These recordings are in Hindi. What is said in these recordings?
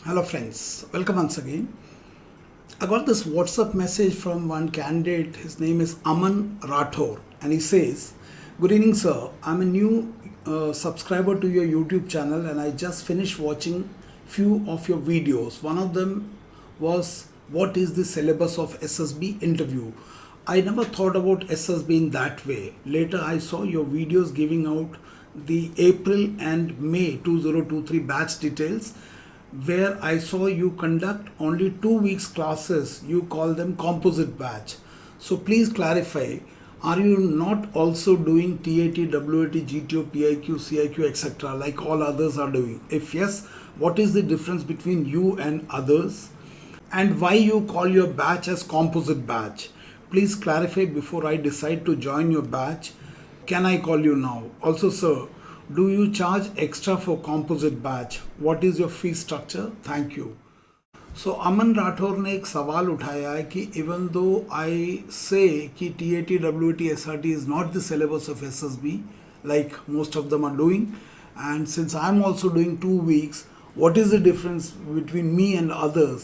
Hello friends, welcome once again. I got this WhatsApp message from one candidate. His name is Aman Rathore, and he says, "Good evening, sir. I'm a new subscriber to your YouTube channel, and I just finished watching few of your videos. One of them was what is the syllabus of SSB interview. I never thought about SSB in that way. Later, I saw your videos giving out the April and May 2023 batch details, where I saw you conduct only 2 weeks classes. You call them composite batch. So please clarify, are you not also doing TAT, WAT, GTO, PIQ, CIQ, etc. like all others are doing? If yes, what is the difference between you and others? And why you call your batch as composite batch? Please clarify before I decide to join your batch. Can I call you now? Also, sir, do you charge extra for composite batch? What is your fee structure? Thank you. सो अमन राठौर ने एक सवाल उठाया है कि इवन दो आई से कि TAT, WAT, SRT is not the syllabus of SSB like most of them are doing, and since I'm also doing 2 weeks, what is the difference between me and others?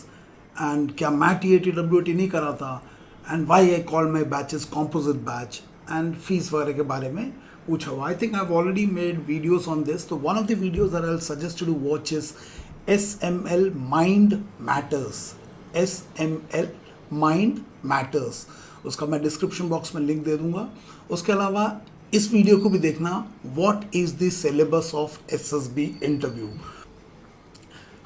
And क्या मैं TAT, WAT नहीं कराता? And why I call my batches composite batch? And fees वगैरह के बारे में पूछा हुआ. I think I've already made videos on this. So one of the videos that I'll suggest you to watch is SML Mind Matters. SML Mind Matters. उसका मैं डिस्क्रिप्शन बॉक्स में लिंक दे दूंगा. उसके अलावा इस वीडियो को भी देखना, What is the syllabus of SSB interview?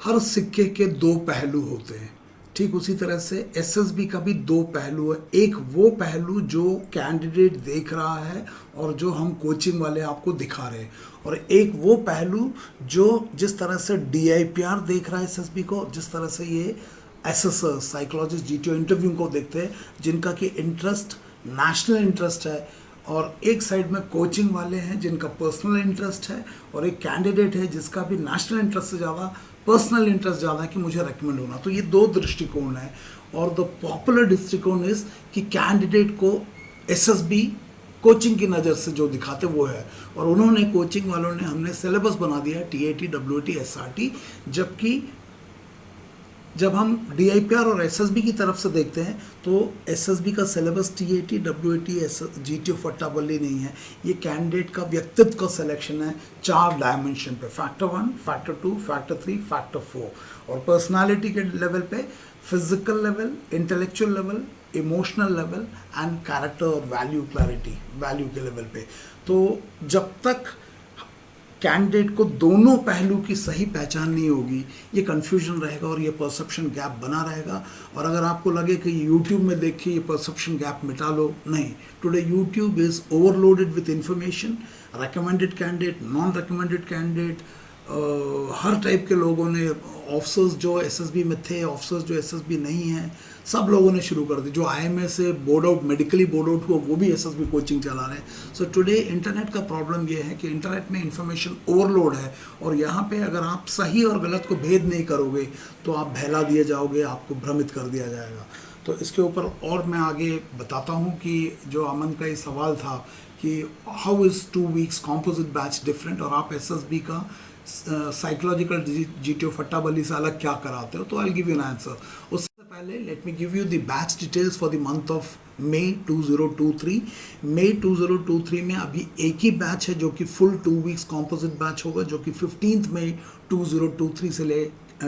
हर सिक्के के दो पहलू होते हैं. ठीक उसी तरह से SSB का भी दो पहलू है. एक वो पहलू जो कैंडिडेट देख रहा है और जो हम कोचिंग वाले आपको दिखा रहे हैं, और एक वो पहलू जो जिस तरह से DIPR देख रहा है SSB को, जिस तरह से ये SSR साइकोलॉजिस्ट GTO इंटरव्यू को देखते हैं, जिनका कि इंटरेस्ट नेशनल इंटरेस्ट है, और एक साइड में कोचिंग वाले हैं जिनका पर्सनल इंटरेस्ट है, और एक कैंडिडेट है जिसका भी नेशनल इंटरेस्ट से ज़्यादा पर्सनल इंटरेस्ट ज़्यादा है कि मुझे रेकमेंड होना. तो ये दो दृष्टिकोण है, और द पॉपुलर दृष्टिकोण इज कि कैंडिडेट को SSB कोचिंग की नज़र से जो दिखाते वो है, और उन्होंने कोचिंग वालों ने हमने सिलेबस बना दिया है TAT, WAT, SRT. जबकि जब हम DIPR और SSB की तरफ से देखते हैं तो SSB का सिलेबस TAT, WAT, GTO फट्टा बल्ली नहीं है. ये कैंडिडेट का व्यक्तित्व का सिलेक्शन है 4 डायमेंशन पे, फैक्टर 1, फैक्टर 2, फैक्टर 3, फैक्टर 4, और पर्सनालिटी के लेवल पे physical level, intellectual level, emotional level and character और वैल्यू क्लैरिटी, वैल्यू के लेवल पे. तो जब तक कैंडिडेट को दोनों पहलू की सही पहचान नहीं होगी, ये कन्फ्यूजन रहेगा और ये परसेप्शन गैप बना रहेगा. और अगर आपको लगे कि यूट्यूब में देख के ये परसेप्शन गैप मिटा लो, नहीं. Today YouTube is overloaded with information. Recommended candidate, non recommended candidate, her type के लोगों ने, ऑफिसर्स जो SSB में थे, ऑफिसर्स जो SSB नहीं हैं, सब लोगों ने शुरू कर दी. जो IMA से board out, medically board out हुआ, वो भी SSB कोचिंग चला रहे हैं. सो टुडे इंटरनेट का प्रॉब्लम ये है कि इंटरनेट में इंफॉर्मेशन ओवरलोड है, और यहाँ पे अगर आप सही और गलत को भेद नहीं करोगे तो आप बहला दिए जाओगे, आपको भ्रमित कर दिया जाएगा. तो इसके ऊपर और मैं आगे बताता हूँ कि जो अमन का ये सवाल था कि how is 2 weeks composite batch different, और आप SSB का साइकोलॉजिकल GTO फट्टा बल्ली से अलग क्या कराते हो. तो I give you an answer. उससे पहले let me give you the batch details for the month of May 2023. May 2023 में अभी एक ही बैच है जो कि फुल 2 weeks कॉम्पोजिट बैच होगा, जो कि 15 May 2023 से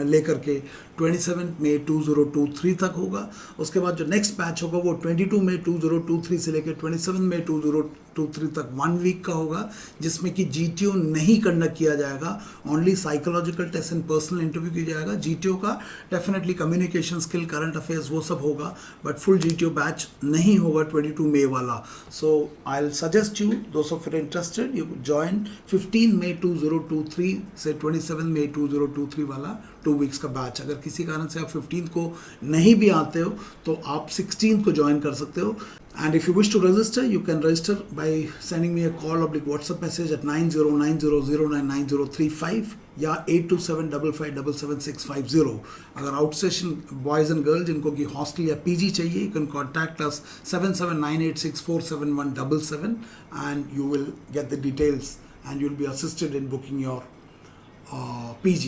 लेकर के 27 May 2023 तक होगा. उसके बाद जो नेक्स्ट बैच होगा वो 22 May 2023 से लेकर 27 May 2023 तक 1 week का होगा, जिसमें कि GTO नहीं कंडक्ट किया जाएगा, only psychological test and personal interview किया जाएगा. GTO का definitely communication skill, current affairs वो सब होगा, बट फुल GTO बैच नहीं होगा 22 May वाला. सो आई विल सजेस्ट यू, दोस्त of interested, you join 15 May 2023 से 27 May 2023 वाला 2 weeks का बैच. अगर किसी कारण से आप 15th को नहीं भी आते हो तो आप 16th को ज्वाइन कर सकते हो. And if you wish to register, you can register by sending me a call or WhatsApp message at 9090099035 या 8275577650. अगर out station boys and girls जिनको कि हॉस्टल या PG चाहिए, you can contact us 7798647177 and you will get the details and you will be assisted in booking your PG.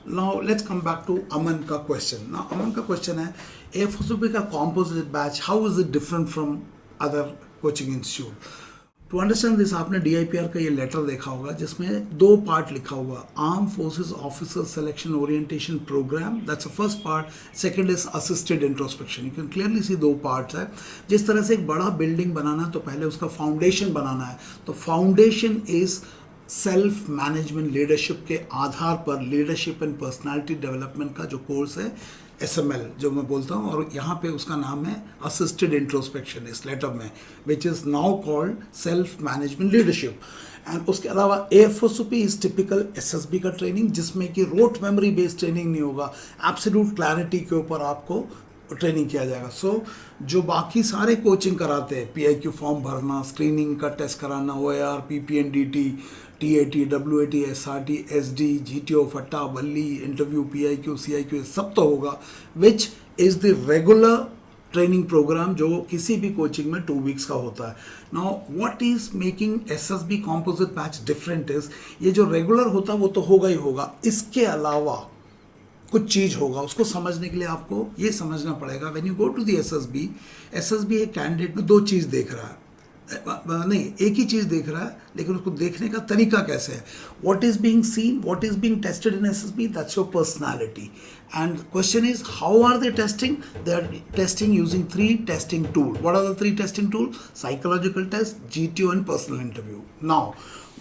Now let's come back to Aman ka question. Now Aman ka question है AFSP का composite batch, how is it different from other coaching institute? To understand this, आपने DIPR का ये लेटर देखा होगा जिसमें 2 पार्ट लिखा हुआ, arm forces officer selection orientation programme, that's the first part. Second is assisted introspection. You can clearly see 2 parts है. जिस तरह से एक बड़ा बिल्डिंग बनाना है तो पहले उसका फाउंडेशन बनाना है. तो foundation is self management leadership के आधार पर लीडरशिप एंड पर्सनालिटी डेवलपमेंट का जो कोर्स है SML जो मैं बोलता हूँ, और यहाँ पे उसका नाम है असिस्टेड इंट्रोस्पेक्शन इस लेटर में, which is now called self management leadership. And उसके अलावा AFSP इज टिपिकल SSB का ट्रेनिंग जिसमें कि रोट मेमोरी बेस्ड ट्रेनिंग नहीं होगा, एब्सोल्यूट क्लैरिटी के ऊपर आपको ट्रेनिंग किया जाएगा. सो जो बाकी सारे कोचिंग कराते हैं, PIQ फॉर्म भरना, स्क्रीनिंग का टेस्ट कराना, OAR, PPNDT, TAT, WAT, SRT, SD, GTO, फट्टा बल्ली, इंटरव्यू, PIQ, CIQ, सब तो होगा, which is the regular training programme जो किसी भी कोचिंग में 2 वीक्स का होता है. Now what is making SSB composite batch different is, ये जो रेगुलर होता है वो तो होगा ही होगा, इसके अलावा कुछ चीज़ होगा. उसको समझने के लिए आपको ये समझना पड़ेगा. When you go to the SSB एक कैंडिडेट में 2 चीज़ देख रहा है, नहीं एक ही चीज़ देख रहा है, लेकिन उसको देखने का तरीका कैसे है. What is being seen, what is being tested in SSB, that's your personality. And question is how are they testing? They are testing using 3 testing tool. What are the 3 testing tool? Psychological test, GTO and personal interview. Now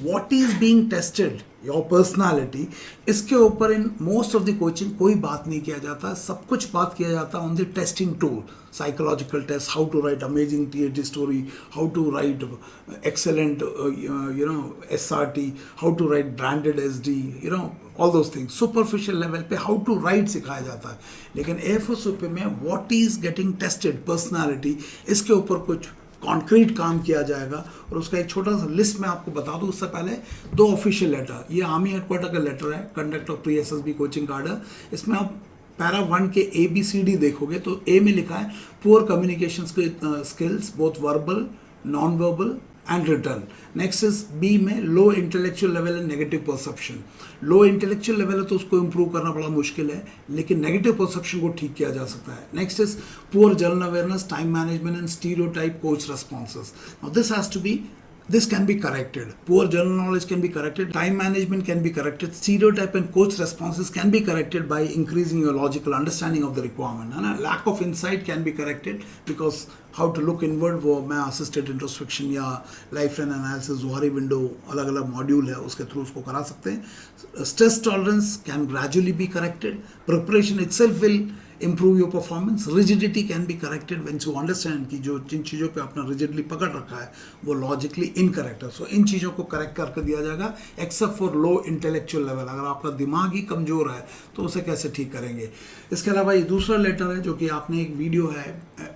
what is being tested, your personality, इसके ऊपर in most of the coaching कोई बात नहीं किया जाता, सब कुछ बात किया जाता on the testing tool. Psychological test, how to write amazing TAT story, how to write excellent SRT, how to write branded SD, all those things. Superficial level पे हाउ टू राइट सिखाया जाता है. लेकिन AFSP में what is getting tested, personality, इसके ऊपर कुछ कॉन्क्रीट काम किया जाएगा. और उसका एक छोटा सा लिस्ट मैं आपको बता दूं. उससे पहले 2 ऑफिशियल लेटर, ये आर्मी हेडक्वार्टर का लेटर है, conduct of pre SSB coaching कार्डर. इसमें आप पैरा 1 के ABCD देखोगे तो A में लिखा है poor communication skills both verbal, non verbal and written. Next is B में low intellectual level and negative perception. Low intellectual level है तो उसको इंप्रूव करना बड़ा मुश्किल है, लेकिन नेगेटिव परसेप्शन को ठीक किया जा सकता है. Next is poor general awareness, time management and stereotype coach responses. Now this has to be, this can be corrected. Poor general knowledge can be corrected, time management can be corrected, stereotype and coach responses can be corrected by increasing your logical understanding of the requirement. And lack of insight can be corrected because how to look inward, वो मैं assisted introspection या life and analysis Johari window अलग अलग मॉड्यूल है उसके थ्रू उसको करा सकते हैं. Stress tolerance can gradually be corrected. Preparation itself will improve your performance. Rigidity can be corrected when you understand कि जो जिन चीज़ों पे आपने rigidly पकड़ रखा है वो logically incorrect है. So इन चीज़ों को correct करके दिया जाएगा except for low intellectual level. अगर आपका दिमाग ही कमज़ोर है तो उसे कैसे ठीक करेंगे. इसके अलावा ये दूसरा लेटर है जो कि आपने एक वीडियो है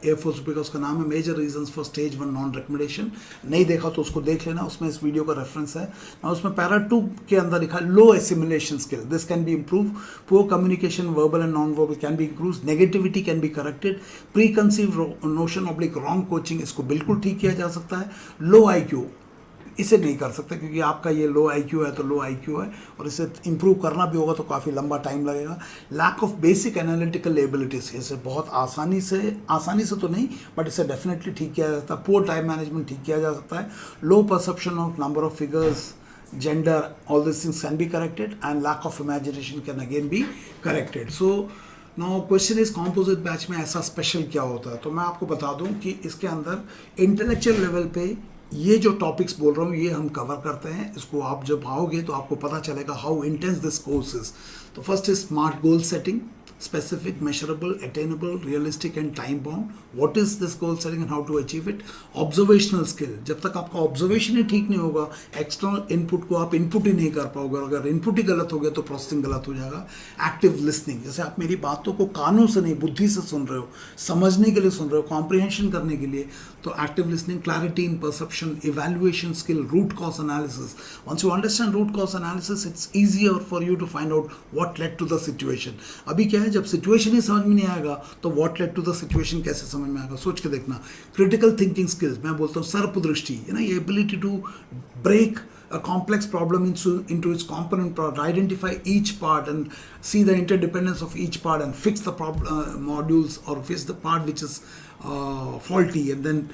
AFSP का, उसका नाम है major reasons for stage 1 non recommendation. नहीं देखा तो उसको देख लेना, उसमें इस वीडियो का रेफरेंस है. और उसमें पैरा 2 के अंदर लिखा है low assimilation skill, this can be improve. Poor communication verbal and non verbal can be improve. Negativity can be corrected. Preconceive notion oblique wrong coaching, इसको बिल्कुल ठीक किया जा सकता है. लो IQ इसे नहीं कर सकते क्योंकि आपका ये लो IQ है तो लो IQ है, और इसे इम्प्रूव करना भी होगा तो काफ़ी लंबा टाइम लगेगा. Lack of basic analytical abilities, इसे बहुत आसानी से तो नहीं बट इसे डेफिनेटली ठीक किया जा सकता है. पुअर टाइम मैनेजमेंट ठीक किया जा सकता है. Low perception of number of figures, gender, all this things can be corrected. And lack of imagination can again be corrected. So now question is composite batch में ऐसा स्पेशल क्या होता है. तो मैं आपको बता दूं कि इसके अंदर इंटेलेक्चुअल लेवल पे ये जो टॉपिक्स बोल रहा हूँ ये हम कवर करते हैं. इसको आप जब आओगे तो आपको पता चलेगा how intense this course is. तो first is smart goal setting, specific, measurable, attainable, realistic and time bound. What is this goal setting and how to achieve it? Observational skill. जब तक आपका ऑब्जर्वेशन ही ठीक नहीं होगा, एक्सटर्नल इनपुट को आप इनपुट ही नहीं कर पाओगे. अगर इनपुट ही गलत हो गया तो प्रोसेसिंग गलत हो जाएगा. एक्टिव लिसनिंग, जैसे आप मेरी बातों को कानों से नहीं बुद्धि से सुन रहे हो, समझने के लिए सुन रहे हो, कॉम्प्रिहेंशन करने के लिए, तो active listening, clarity in perception, evaluation skill, root cause analysis. Once you understand root cause analysis, it's easier for you to find out what led to the situation. अभी क्या है, है जब सिचुएशन ही समझ में नहीं आएगा तो what led to the situation कैसे समझ में आएगा. सोच के देखना. क्रिटिकल थिंकिंग स्किल्स, मैं बोलता हूँ सर्पदृष्टि, ये ability to break a complex problem into its component part, identify each part and see the interdependence of each part and fix the modules or fix the part which is faulty, and then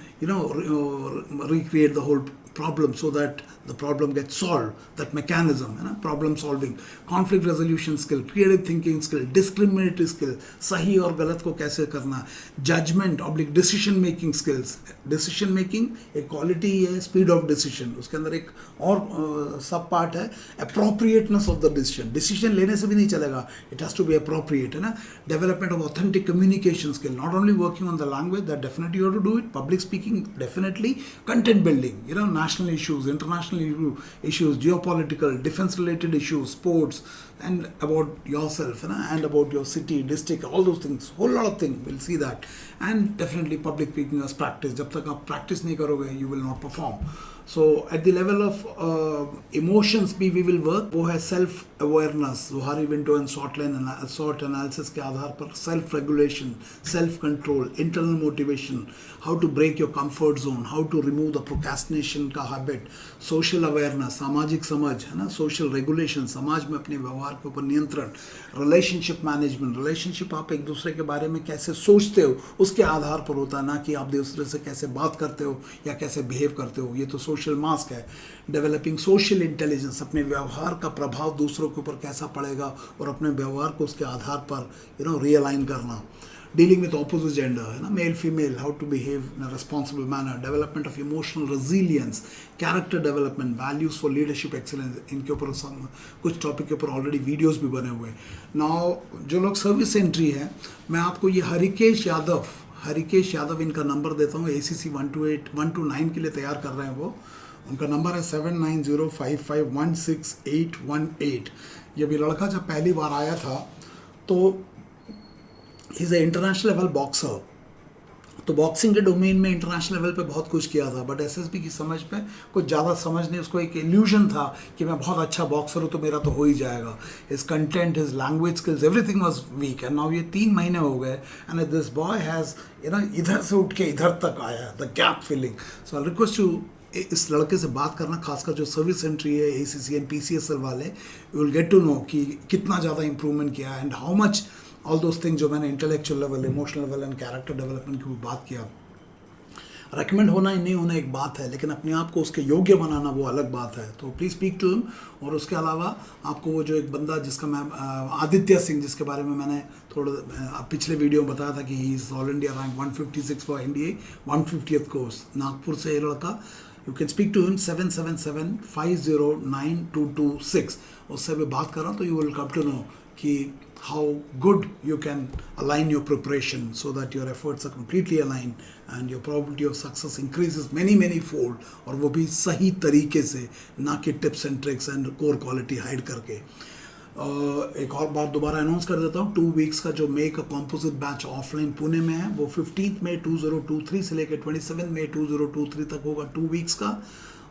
recreate the whole problem so that the problem gets solved. That mechanism, problem solving, conflict resolution skill, creative thinking skill, discriminatory skill, सही और गलत को कैसे करना, judgment oblique decision making skills. Decision making एक quality है, speed of decision. उसके अंदर एक और सब पार्ट है appropriateness of the decision. Decision लेने से भी नहीं चलेगा, it has to be appropriate, है ना. Development of authentic communication skill, not only working on the language, that definitely you have to do it. Public speaking, definitely. Content building, national issues, international issues, geopolitical, defense related issues, sports, and about yourself, and about your city, district, all those things, whole lot of things, we'll see that. And definitely public speaking as practice. जब तक आप practice नहीं करोगे, you will not perform. So at the level of emotions भी we will work. वो है self awareness, Zohari window and SWOT analysis के आधार पर self regulation, self control, internal motivation, how to break your comfort zone, how to remove the procrastination का habit, social awareness, सामाजिक समझ, है ना, social regulation, समाज में अपने व्यवहार के ऊपर नियंत्रण, relationship management, relationship आप एक दूसरे के बारे में कैसे सोचते हो उसके आधार पर होता है, ना कि आप दूसरे से कैसे बात करते हो या कैसे बिहेव करते हो. ये तो सोशल मास्क है. डेवलपिंग सोशल इंटेलिजेंस, अपने व्यवहार का प्रभाव दूसरों के ऊपर कैसा पड़ेगा और अपने व्यवहार को उसके आधार पर रियलाइन करना. डीलिंग विद ऑपोजिट जेंडर, है ना, male female, how to behave in a responsible manner. Development of emotional resilience, character development, values for leadership excellence. इनके ऊपर कुछ टॉपिक के ऊपर ऑलरेडी वीडियोस भी बने हुए हैं. नाउ जो लोग सर्विस एंट्री है, मैं आपको ये हरिकेश यादव इनका नंबर देता हूँ. ACC 129 के लिए तैयार कर रहे हैं वो. उनका नंबर है 7905516818. ये भी लड़का जब पहली बार आया था तो he is a international level boxer. तो बॉक्सिंग के डोमेन में इंटरनेशनल लेवल पे बहुत कुछ किया था, बट SSB की समझ पे कुछ ज़्यादा समझ नहीं. उसको एक इल्यूजन था कि मैं बहुत अच्छा बॉक्सर हूँ तो मेरा तो हो ही जाएगा. His content, his language skills, everything was weak. And now ये 3 महीने हो गए एंड दिस बॉय हैज़ इधर से उठ के इधर तक आया, the gap filling. So I request you, इस लड़के से बात करना, खासकर जो सर्विस एंट्री है ACC एंड PCSL वाले, you will get to know कि कितना ज़्यादा इंप्रूवमेंट किया and how much all those things जो मैंने intellectual level, emotional level and character development की बात किया. रेकमेंड होना ही नहीं होना एक बात है, लेकिन अपने आप को उसके योग्य बनाना वो अलग बात है. तो प्लीज़ स्पीक टू हिम. और उसके अलावा आपको वो जो एक बंदा जिसका मैं आदित्य सिंह, जिसके बारे में मैंने थोड़ा पिछले वीडियो में बताया था कि he is all India rank 156 for NDA 150th course, Nagpur से ये लड़का. You can speak to him 777-509-226. उससे भी बात करा तो you will come to know कि how good you can align your preparation so that your efforts are completely aligned and your probability of success increases many fold. और वो भी सही तरीके से, ना कि tips and tricks and core quality hide करके. एक और बात दोबारा अनाउंस कर देता हूँ. 2 weeks का जो make a composite batch offline Pune में है, वो 15 मई 2023 से लेकर 27 मई 2023 तक होगा, 2 weeks का.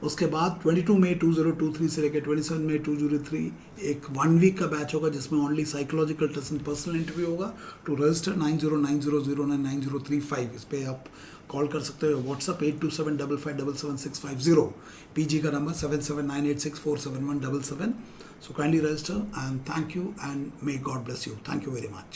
उसके बाद 22 मई 2023 से लेकर 27 मई 2023 एक 1 week का बैच होगा जिसमें only psychological test and personal interview होगा. To register 9090099035. इस पर आप कॉल कर सकते हो. व्हाट्सअप 8275577650. PG का नंबर 7798647177. So kindly register and thank you and may God bless you. Thank you very much.